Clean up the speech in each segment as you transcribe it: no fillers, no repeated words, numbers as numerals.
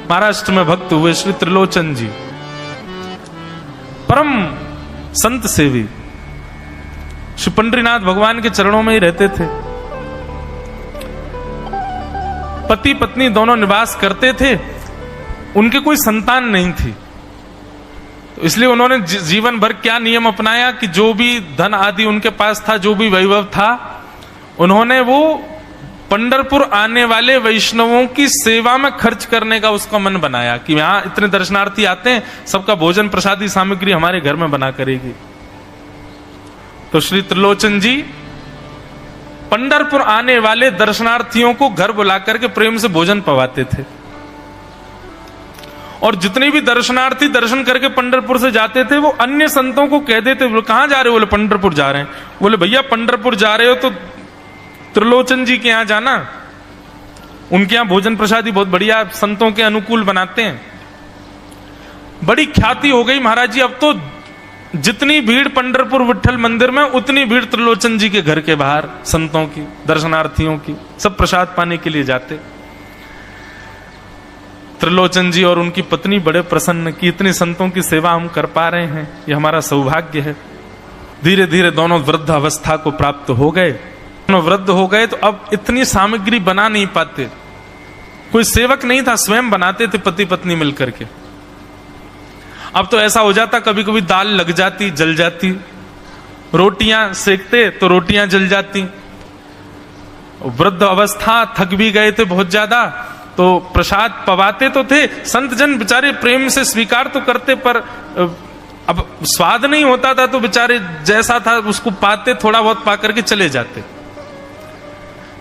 महाराष्ट्र में भक्त हुए श्री त्रिलोचन जी, परम संत सेवी, श्री पंडरीनाथ भगवान के चरणों में ही रहते थे। पति पत्नी दोनों निवास करते थे, उनके कोई संतान नहीं थी, तो इसलिए उन्होंने जीवन भर क्या नियम अपनाया कि जो भी धन आदि उनके पास था, जो भी वैभव था, उन्होंने वो पंढरपुर आने वाले वैष्णवों की सेवा में खर्च करने का उसका मन बनाया कि यहां इतने दर्शनार्थी आते हैं, सबका भोजन प्रसादी सामग्री हमारे घर में बना करेगी। तो श्री त्रिलोचन जी पंढरपुर आने वाले दर्शनार्थियों को घर बुलाकर के प्रेम से भोजन पवाते थे, और जितने भी दर्शनार्थी दर्शन करके पंढरपुर से जाते थे वो अन्य संतों को कह देते, बोले कहां जा रहे हो? बोले पंढरपुर जा रहे हैं। बोले भैया पंढरपुर जा रहे हो तो त्रिलोचन जी के यहां जाना, उनके यहां भोजन प्रसादी बहुत बढ़िया संतों के अनुकूल बनाते हैं। बड़ी ख्याति हो गई महाराज जी, अब तो जितनी भीड़ पंढरपुर विठल मंदिर में उतनी भीड़ त्रिलोचन जी के घर के बाहर संतों की, दर्शनार्थियों की, सब प्रसाद पाने के लिए जाते। त्रिलोचन जी और उनकी पत्नी बड़े प्रसन्न कि इतनी संतों की सेवा हम कर पा रहे हैं, ये हमारा सौभाग्य है। धीरे धीरे दोनों वृद्ध अवस्था को प्राप्त हो गए। दोनों वृद्ध हो गए तो अब इतनी सामग्री बना नहीं पाते, कोई सेवक नहीं था, स्वयं बनाते थे पति पत्नी मिलकर के। अब तो ऐसा हो जाता, कभी कभी दाल लग जाती, जल जाती, रोटियां सेकते तो रोटियां जल जाती। वृद्ध अवस्था, थक भी गए थे बहुत ज्यादा, तो प्रसाद पवाते तो थे, संत जन बेचारे प्रेम से स्वीकार तो करते, पर अब स्वाद नहीं होता था, तो बेचारे जैसा था उसको पाते, थोड़ा बहुत पा करके चले जाते।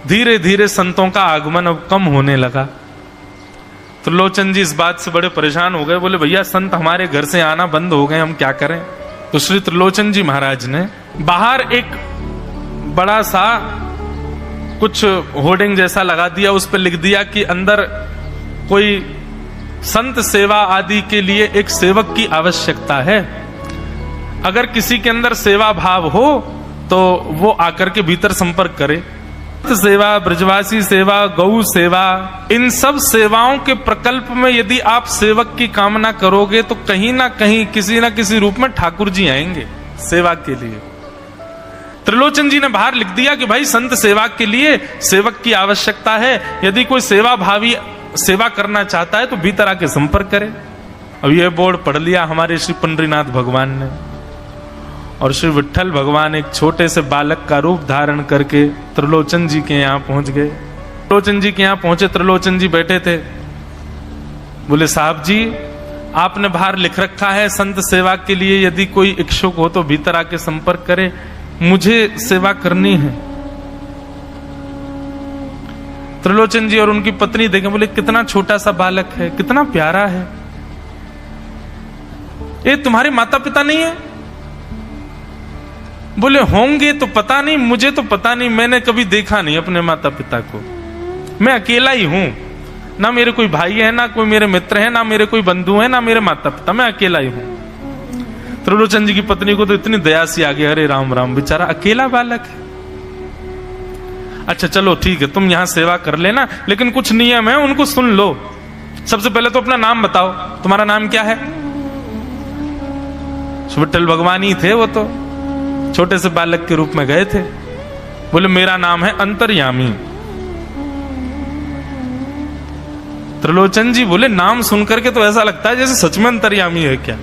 धीरे धीरे संतों का आगमन अब कम होने लगा। त्रिलोचन जी इस बात से बड़े परेशान हो गए, बोले भैया संत हमारे घर से आना बंद हो गए, हम क्या करें? तो श्री त्रिलोचन जी महाराज ने बाहर एक बड़ा सा कुछ होर्डिंग जैसा लगा दिया, उस पर लिख दिया कि अंदर कोई संत सेवा आदि के लिए एक सेवक की आवश्यकता है, अगर किसी के अंदर सेवा भाव हो तो वो आकर के भीतर संपर्क करे। सेवा, ब्रजवासी सेवा, गौ सेवा, इन सब सेवाओं के प्रकल्प में यदि आप सेवक की कामना करोगे तो कहीं ना कहीं किसी ना किसी रूप में ठाकुर जी आएंगे सेवा के लिए। त्रिलोचन जी ने बाहर लिख दिया कि भाई संत सेवा के लिए सेवक की आवश्यकता है, यदि कोई सेवा भावी सेवा करना चाहता है तो भीतर आके संपर्क करे। अब यह बोर्ड पढ़ लिया हमारे श्री पंडरीनाथ भगवान ने, और श्री विठल भगवान एक छोटे से बालक का रूप धारण करके त्रिलोचन जी के यहाँ पहुंच गए। त्रिलोचन जी के यहाँ पहुंचे, त्रिलोचन जी बैठे थे। बोले साहब जी, आपने बाहर लिख रखा है संत सेवा के लिए यदि कोई इच्छुक हो तो भीतर आके संपर्क करे, मुझे सेवा करनी है। त्रिलोचन जी और उनकी पत्नी देखें, बोले कितना छोटा सा बालक है, कितना प्यारा है, ये तुम्हारे माता पिता नहीं है? बोले होंगे तो पता नहीं, मुझे तो पता नहीं, मैंने कभी देखा नहीं अपने माता पिता को, मैं अकेला ही हूं, ना मेरे कोई भाई है, ना कोई मेरे मित्र है, ना मेरे कोई बंधु है, ना मेरे माता पिता, मैं अकेला ही हूं। त्रिलोचन जी की पत्नी को तो इतनी दया सी आ गई, अरे राम राम, बेचारा अकेला बालक है। अच्छा चलो ठीक है, तुम यहां सेवा कर लेना, लेकिन कुछ नियम है उनको सुन लो। सबसे पहले तो अपना नाम बताओ, तुम्हारा नाम क्या है? विठल भगवान ही थे, वो तो छोटे से बालक के रूप में गए थे। बोले मेरा नाम है अंतर्यामी। त्रिलोचन जी बोले नाम सुनकर के तो ऐसा लगता है जैसे सच में अंतर्यामी है क्या?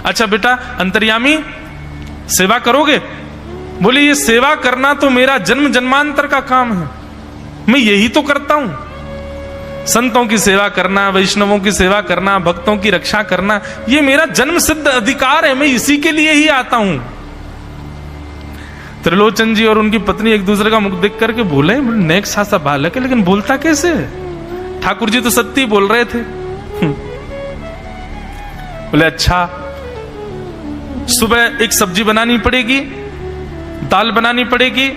अच्छा बेटा अंतर्यामी, सेवा करोगे? बोले ये सेवा करना तो मेरा जन्म जन्मांतर का काम है, मैं यही तो करता हूं। संतों की सेवा करना, वैष्णवों की सेवा करना, भक्तों की रक्षा करना, ये मेरा जन्म सिद्ध अधिकार है, मैं इसी के लिए ही आता हूं। त्रिलोचन जी और उनकी पत्नी एक दूसरे का मुख देख करके बोले, नेक सा बालक है लेकिन बोलता कैसे है? ठाकुर जी तो सत्य बोल रहे थे। बोले अच्छा, सुबह एक सब्जी बनानी पड़ेगी, दाल बनानी पड़ेगी,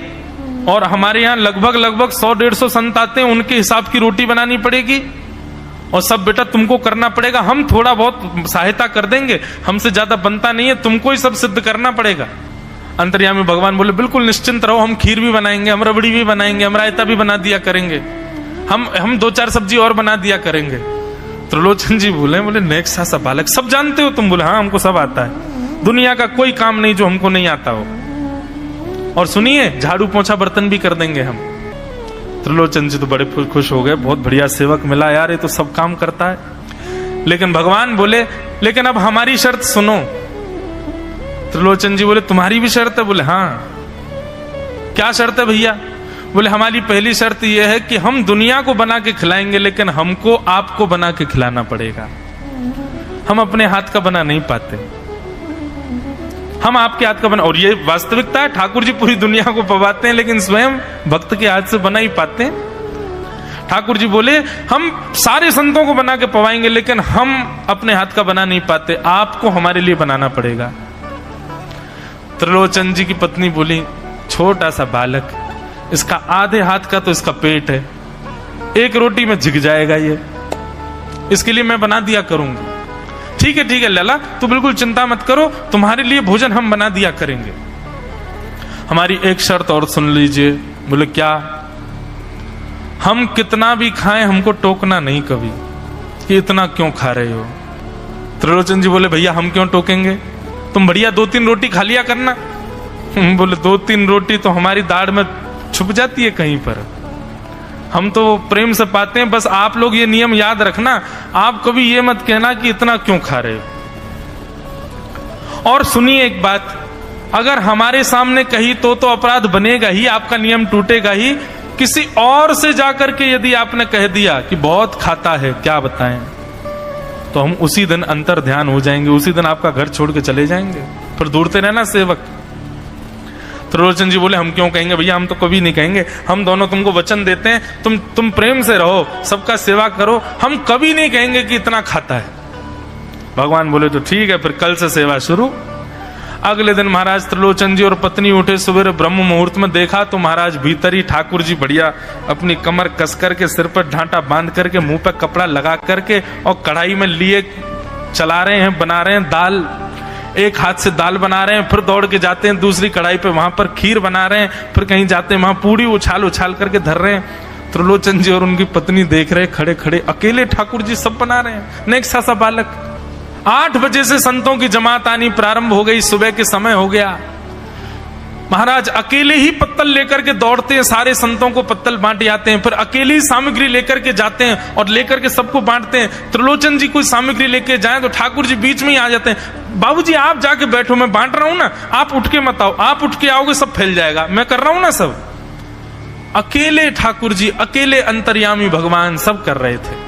और हमारे यहाँ लगभग 100-150 संत आते हैं, उनके हिसाब की रोटी बनानी पड़ेगी, और सब बेटा तुमको करना पड़ेगा, हम थोड़ा बहुत सहायता कर देंगे, हमसे ज्यादा बनता नहीं है, तुमको ही सब सिद्ध करना पड़ेगा। अंतर्यामी भगवान बोले बिल्कुल निश्चिंत रहो, हम खीर भी बनाएंगे, हम रबड़ी भी बनाएंगे, हम रायता भी बना दिया करेंगे। हम 2-4 सब्जी और बना दिया करेंगे। त्रिलोचन जी बोले नेक्स्ट सा बालक, सब जानते हो तुम? बोले हाँ, हमको सब आता है, दुनिया का कोई काम नहीं जो हमको नहीं आता हो। और सुनिए, झाड़ू पोंछा बर्तन भी कर देंगे हम। त्रिलोचन जी तो बड़े खुश हो गए, बहुत बढ़िया सेवक मिला यार, ये तो सब काम करता है। लेकिन भगवान बोले लेकिन अब हमारी शर्त सुनो। त्रिलोचन जी बोले तुम्हारी भी शर्त है? बोले हाँ। क्या शर्त है भैया? बोले हमारी पहली शर्त यह है कि हम दुनिया को बना के खिलाएंगे, लेकिन हमको आपको बना के खिलाना पड़ेगा। हम अपने हाथ का बना नहीं पाते, हम आपके हाथ का बना। और ये वास्तविकता है, ठाकुर जी पूरी दुनिया को पवाते हैं, लेकिन स्वयं भक्त के हाथ से बना ही पाते हैं। ठाकुर जी बोले हम सारे संतों को बना के पवाएंगे, लेकिन हम अपने हाथ का बना नहीं पाते, आपको हमारे लिए बनाना पड़ेगा। त्रिलोचन जी की पत्नी बोली छोटा सा बालक, इसका आधे हाथ का तो इसका पेट है, एक रोटी में झिक जाएगा ये, इसके लिए मैं बना दिया करूंगी। ठीक है लला, तू बिल्कुल चिंता मत करो, तुम्हारे लिए भोजन हम बना दिया करेंगे। हमारी एक शर्त और सुन लीजिए। बोले क्या? हम कितना भी खाएं हमको टोकना नहीं कभी कि इतना क्यों खा रहे हो। त्रिलोचन जी बोले भैया हम क्यों टोकेंगे, तुम बढ़िया 2-3 रोटी खा लिया करना। बोले 2-3 रोटी तो हमारी दाढ़ में छुप जाती है कहीं पर, हम तो प्रेम से पाते हैं। बस आप लोग ये नियम याद रखना, आप कभी ये मत कहना कि इतना क्यों खा रहे हो। और सुनिए एक बात, अगर हमारे सामने कही तो अपराध बनेगा ही, आपका नियम टूटेगा ही। किसी और से जाकर के यदि आपने कह दिया कि बहुत खाता है, क्या बताएं, तो हम उसी दिन अंतर ध्यान हो जाएंगे, उसी दिन आपका घर छोड़ के चले जाएंगे, फिर दूरते रहना सेवक। त्रिलोचन जी बोले हम क्यों कहेंगे भैया, हम तो कभी नहीं कहेंगे, हम दोनों तुमको वचन देते हैं, तुम प्रेम से रहो, सबका सेवा करो, हम कभी नहीं कहेंगे कि इतना खाता है। भगवान बोले तो ठीक है, फिर कल से सेवा शुरू। अगले दिन महाराज त्रिलोचन जी और पत्नी उठे सुबह ब्रह्म मुहूर्त में, देखा तो महाराज भीतर ही ठाकुर जी बढ़िया अपनी कमर कस करके, सिर पर ढांटा बांध करके, मुंह पर कपड़ा लगा करके और कढ़ाई में लिए चला रहे हैं, बना रहे हैं दाल। एक हाथ से दाल बना रहे हैं, फिर दौड़ के जाते हैं दूसरी कढ़ाई पे, वहां पर खीर बना रहे हैं, फिर कहीं जाते हैं वहां पूड़ी उछाल उछाल करके धर रहे हैं। त्रिलोचन जी और उनकी पत्नी देख रहे खड़े खड़े, अकेले ठाकुर जी सब बना रहे हैं। नेक्स्ट सा बालक 8 बजे से संतों की जमात आनी प्रारंभ हो गई, सुबह के समय हो गया। महाराज अकेले ही पत्तल लेकर के दौड़ते हैं, सारे संतों को पत्तल बांटे आते हैं, फिर अकेले ही सामग्री लेकर के जाते हैं और लेकर के सबको बांटते हैं। त्रिलोचन जी कोई सामग्री लेके जाए तो ठाकुर जी बीच में ही आ जाते हैं, बाबूजी आप जाके बैठो, मैं बांट रहा हूं ना, आप उठ के मत आओ, आप उठ के आओगे सब फैल जाएगा, मैं कर रहा हूं ना सब। अकेले ठाकुर जी, अकेले अंतर्यामी भगवान सब कर रहे थे।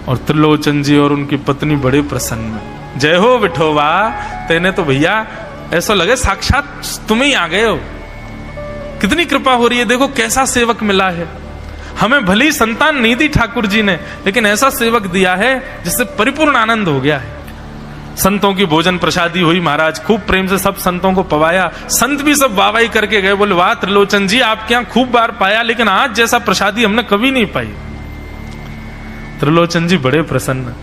और त्रिलोचन जी और उनकी पत्नी बड़े प्रसन्न, जय हो विठोबा, तेने तो भैया ऐसा लगे साक्षात तुम ही आ गए हो, कितनी कृपा हो रही है, देखो कैसा सेवक मिला है हमें। भले ही संतान नहीं दी ठाकुर जी ने, लेकिन ऐसा सेवक दिया है जिससे परिपूर्ण आनंद हो गया है। संतों की भोजन प्रसादी हुई, महाराज खूब प्रेम से सब संतों को पवाया, संत भी सब वाहवाही करके गए, बोले वाह त्रिलोचन जी आपके यहाँ खूब बार पाया, लेकिन आज जैसा प्रसादी हमने कभी नहीं पाई। त्रिलोचन जी बड़े प्रसन्न।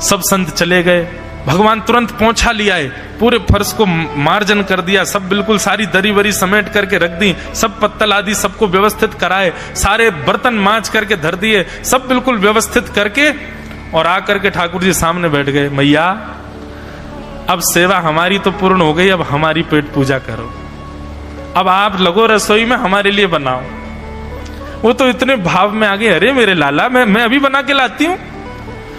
सब संत चले गए, भगवान तुरंत पहुंचा लिया है, पूरे फर्श को मार्जन कर दिया, सब बिल्कुल सारी दरी वरी समेट करके रख दी, सब पत्तल आदि सबको व्यवस्थित कराए, सारे बर्तन मांज करके धर दिए, सब बिल्कुल व्यवस्थित करके, और आकर के ठाकुर जी सामने बैठ गए। मैया अब सेवा हमारी तो पूर्ण हो गई, अब हमारी पेट पूजा करो, अब आप लगो रसोई में हमारे लिए बनाओ। वो तो इतने भाव में आ गए, अरे मेरे लाला मैं अभी बना के लाती हूँ।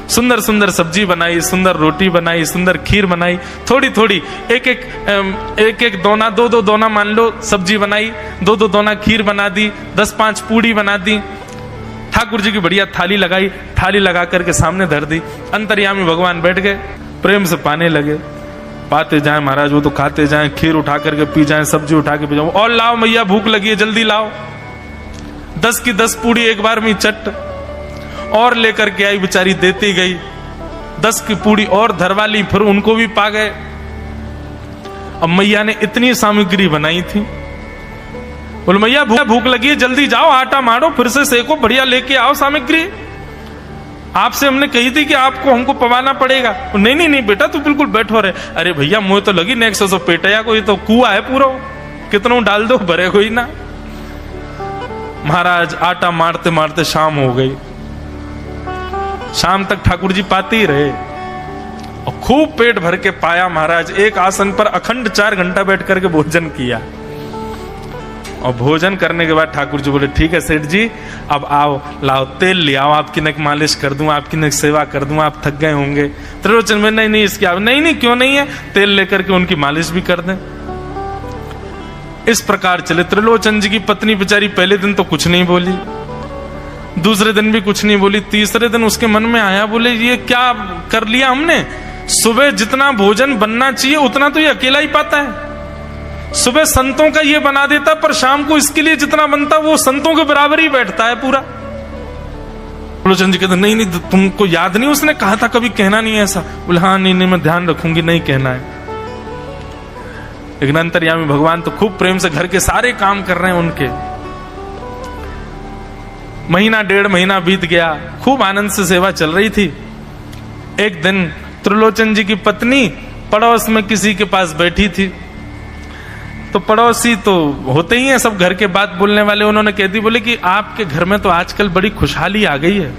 सुंदर सुंदर सब्जी बनाई, सुंदर रोटी बनाई, सुंदर खीर बनाई, थोड़ी थोड़ी एक दोना, दो दोना मान लो सब्जी बनाई, दो दोना खीर बना दी, 10-5 पूड़ी बना दी, ठाकुर जी की बढ़िया थाली लगाई, थाली लगा करके सामने धर दी। अंतर्यामी भगवान बैठ गए, प्रेम से पाने लगे, पाते जाए महाराज, वो तो खाते जाए, खीर उठा करके पी जाए, सब्जी उठा के पी जाओ, और लाओ मैया भूख लगी है जल्दी लाओ। 10 की 10 पूड़ी एक बार में चट और लेकर के आई, बेचारी देती गई, 10 की पूड़ी और धरवा ली, फिर उनको भी पा गए। अब मैया ने इतनी सामग्री बनाई थी, बोले मैया भूख लगी है जल्दी जाओ, आटा मारो, फिर से सेको, बढ़िया लेके आओ सामग्री, आपसे हमने कही थी कि आपको हमको पवाना पड़ेगा। नहीं बेटा तू बिल्कुल बैठो रहे। अरे भैया मुझे तो लगी नेक्स्ट सो पेटया को, ये तो कुआ है पूरा, कितना डाल दो भरे कोई ना। महाराज आटा मारते मारते शाम हो गई। शाम तक ठाकुर जी पाते ही रहे और खूब पेट भर के पाया महाराज। एक आसन पर अखंड 4 घंटा बैठ करके भोजन किया और भोजन करने के बाद ठाकुर जी बोले ठीक है सेठ जी, अब आओ लाओ तेल ले आओ, आपकी नक मालिश कर दूं, आपकी नक सेवा कर दूं, आप थक गए होंगे। त्रिलोचन में नहीं इसकी नहीं क्यों नहीं है, तेल लेकर के उनकी मालिश भी कर दें। इस प्रकार चले। त्रिलोचन जी की पत्नी बेचारी पहले दिन तो कुछ नहीं बोली, दूसरे दिन भी कुछ नहीं बोली, तीसरे दिन उसके मन में आया, बोले ये क्या कर लिया हमने। सुबह जितना भोजन बनना चाहिए उतना तो ये अकेला ही पाता है। सुबह संतों का ये बना देता, पर शाम को इसके लिए जितना बनता वो संतों के बराबर ही बैठता है पूरा। त्रिलोचन जी कहते नहीं तुमको याद नहीं, उसने कहा था कभी कहना नहीं ऐसा। बोले हाँ नहीं मैं ध्यान रखूंगी, नहीं कहना है। लेकिन अंतर्यामी भगवान तो खूब प्रेम से घर के सारे काम कर रहे हैं उनके। महीना 1.5 महीना बीत गया, खूब आनंद से सेवा चल रही थी। एक दिन त्रिलोचन जी की पत्नी पड़ोस में किसी के पास बैठी थी, तो पड़ोसी तो होते ही हैं सब घर के बात बोलने वाले। उन्होंने कह दी, बोले कि आपके घर में तो आजकल बड़ी खुशहाली आ गई है।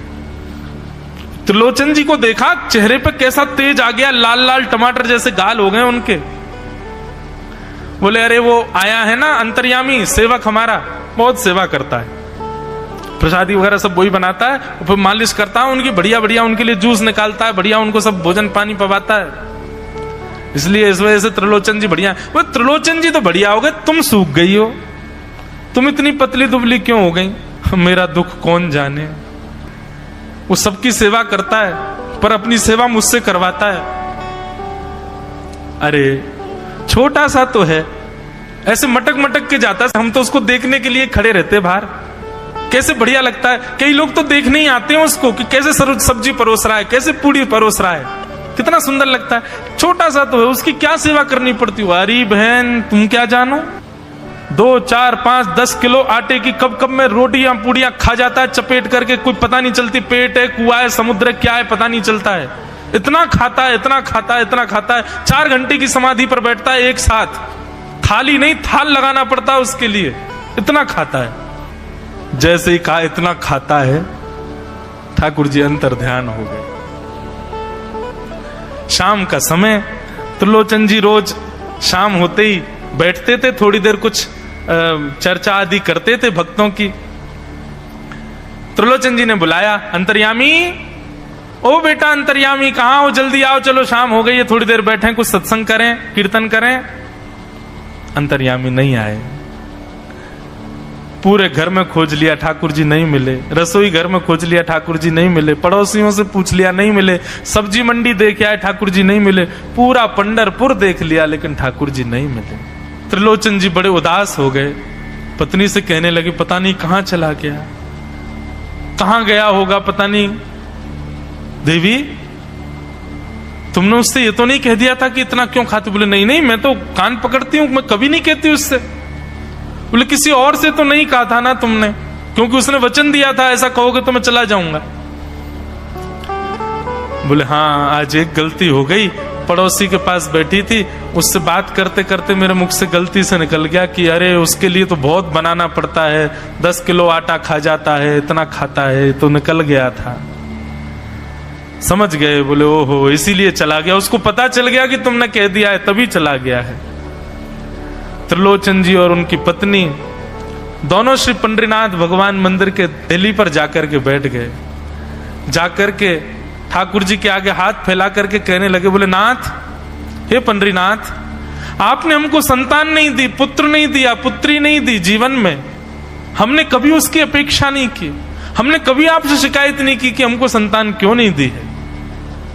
त्रिलोचन जी को देखा, चेहरे पे कैसा तेज आ गया, लाल लाल टमाटर जैसे गाल हो गए उनके। बोले अरे वो आया है ना अंतर्यामी सेवक हमारा, बहुत सेवा करता है, प्रसादी वगैरह सब वही बनाता है, फिर मालिश करता है उनकी, बढ़िया बढ़िया उनके लिए जूस निकालता है, बढ़िया उनको सब भोजन पानी पवाता है। इसलिए इस वजह से त्रिलोचन जी बढ़िया। वो त्रिलोचन जी तो बढ़िया हो गए, तुम सूख गई हो, तुम इतनी पतली दुबली क्यों हो गई, मेरा दुख कौन जाने। वो सबकी सेवा करता है पर अपनी सेवा मुझसे करवाता है। अरे छोटा सा तो है, ऐसे मटक मटक के जाता है, हम तो उसको देखने के लिए खड़े रहते बाहर, कैसे बढ़िया लगता है। कई लोग तो देखने ही आते हैं उसको कि कैसे सब्जी परोस रहा है, कैसे पूड़ी परोस रहा है, कितना सुंदर लगता है। छोटा सा तो है, उसकी क्या सेवा करनी पड़ती है। अरे बहन तुम क्या जानो, 2, 4, 5, 10 किलो आटे की कब कब में रोटियां पूड़ियां खा जाता है चपेट करके, कोई पता नहीं चलती, पेट है कुआ है समुद्र है क्या है पता नहीं चलता है। इतना खाता है, इतना खाता है, इतना खाता है। 4 घंटे की समाधि पर बैठता है एक साथ, थाली नहीं थाल लगाना पड़ता है उसके लिए, इतना खाता है। जैसे ही कहा इतना खाता है, ठाकुर जी अंतर ध्यान हो गए। शाम का समय, त्रिलोचन जी रोज शाम होते ही बैठते थे, थोड़ी देर कुछ चर्चा आदि करते थे भक्तों की। त्रिलोचन जी ने बुलाया, अंतर्यामी, ओ बेटा अंतर्यामी कहाँ हो, जल्दी आओ, चलो शाम हो गई है, थोड़ी देर बैठे कुछ सत्संग करें, कीर्तन करें। अंतर्यामी नहीं आए। पूरे घर में खोज लिया, ठाकुर जी नहीं मिले। रसोई घर में खोज लिया, ठाकुर जी नहीं मिले। पड़ोसियों से पूछ लिया, नहीं मिले। सब्जी मंडी देख आए, ठाकुर जी नहीं मिले। पूरा पंढरपुर देख लिया, लेकिन ठाकुर जी नहीं मिले। त्रिलोचन जी बड़े उदास हो गए, पत्नी से कहने लगे, पता नहीं कहां चला गया, कहां गया होगा पता नहीं। देवी तुमने उससे ये तो नहीं कह दिया था कि इतना क्यों खाते। बोले नहीं नहीं, मैं तो कान पकड़ती हूं, मैं कभी नहीं कहती उससे। बोले किसी और से तो नहीं कहा था ना तुमने, क्योंकि उसने वचन दिया था ऐसा कहोगे तो मैं चला जाऊंगा। बोले हाँ आज एक गलती हो गई, पड़ोसी के पास बैठी थी, उससे बात करते करते मेरे मुख से गलती से निकल गया कि अरे उसके लिए तो बहुत बनाना पड़ता है, 10 किलो आटा खा जाता है, इतना खाता है, तो निकल गया था। समझ गए। बोले ओहो इसीलिए चला गया, उसको पता चल गया कि तुमने कह दिया है तभी चला गया है। त्रिलोचन जी और उनकी पत्नी दोनों श्री पंडरीनाथ भगवान मंदिर के दहली पर जाकर के बैठ गए। जाकर के ठाकुर जी के आगे हाथ फैला करके कहने लगे, बोले नाथ, हे पंडरीनाथ, आपने हमको संतान नहीं दी, पुत्र नहीं दिया, पुत्री नहीं दी जीवन में, हमने कभी उसकी अपेक्षा नहीं की, हमने कभी आपसे शिकायत नहीं की कि हमको संतान क्यों नहीं दी है।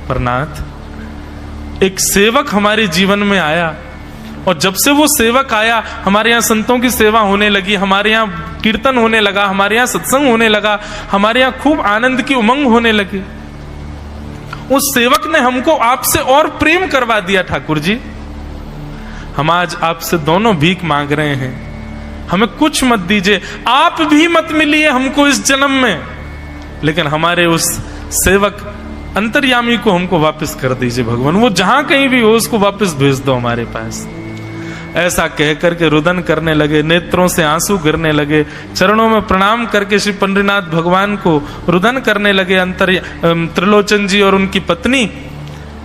पर नाथ, एक सेवक हमारे जीवन में आया, और जब से वो सेवक आया हमारे यहाँ संतों की सेवा होने लगी, हमारे यहाँ कीर्तन होने लगा, हमारे यहाँ सत्संग होने लगा, हमारे यहाँ खूब आनंद की उमंग होने लगी। उस सेवक ने हमको आपसे और प्रेम करवा दिया। ठाकुर जी, हम आज आपसे दोनों भीख मांग रहे हैं, हमें कुछ मत दीजिए, आप भी मत मिलिए हमको इस जन्म में, लेकिन हमारे उस सेवक अंतर्यामी को हमको वापस कर दीजिए भगवान। वो जहां कहीं भी हो उसको वापस भेज दो हमारे पास। ऐसा कहकर के रुदन करने लगे, नेत्रों से आंसू गिरने लगे, चरणों में प्रणाम करके श्री पंडरीनाथ भगवान को रुदन करने लगे त्रिलोचन जी और उनकी पत्नी।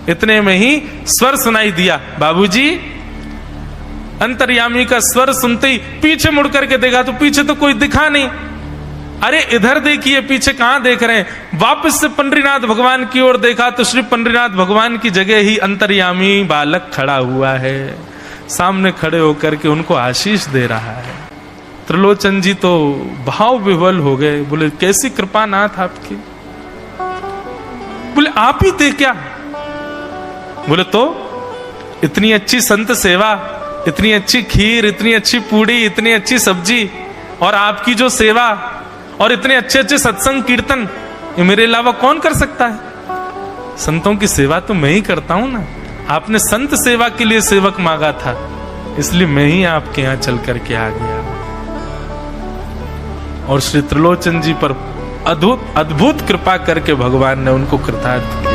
इतने में ही स्वर सुनाई दिया, बाबूजी। अंतर्यामी का स्वर सुनते ही पीछे मुड़ करके देखा तो पीछे तो कोई दिखा नहीं। अरे इधर देखिए, पीछे कहां देख रहे हैं? वापस से पंडरीनाथ भगवान की ओर देखा तो श्री पंडरीनाथ भगवान की जगह ही अंतर्यामी बालक खड़ा हुआ है, सामने खड़े होकर के उनको आशीष दे रहा है। त्रिलोचन जी तो भाव विह्वल हो गए, बोले कैसी कृपा नाथ आपकी। बोले आप ही थे क्या? बोले तो इतनी अच्छी संत सेवा, इतनी अच्छी खीर, इतनी अच्छी पूड़ी, इतनी अच्छी सब्जी, और आपकी जो सेवा और इतने अच्छे अच्छे सत्संग कीर्तन, ये मेरे अलावा कौन कर सकता है? संतों की सेवा तो मैं ही करता हूं ना। आपने संत सेवा के लिए सेवक मांगा था, इसलिए मैं ही आपके यहां चल करके आ गया। और श्री त्रिलोचन जी पर अद्भुत कृपा करके भगवान ने उनको कृतार्थ किया।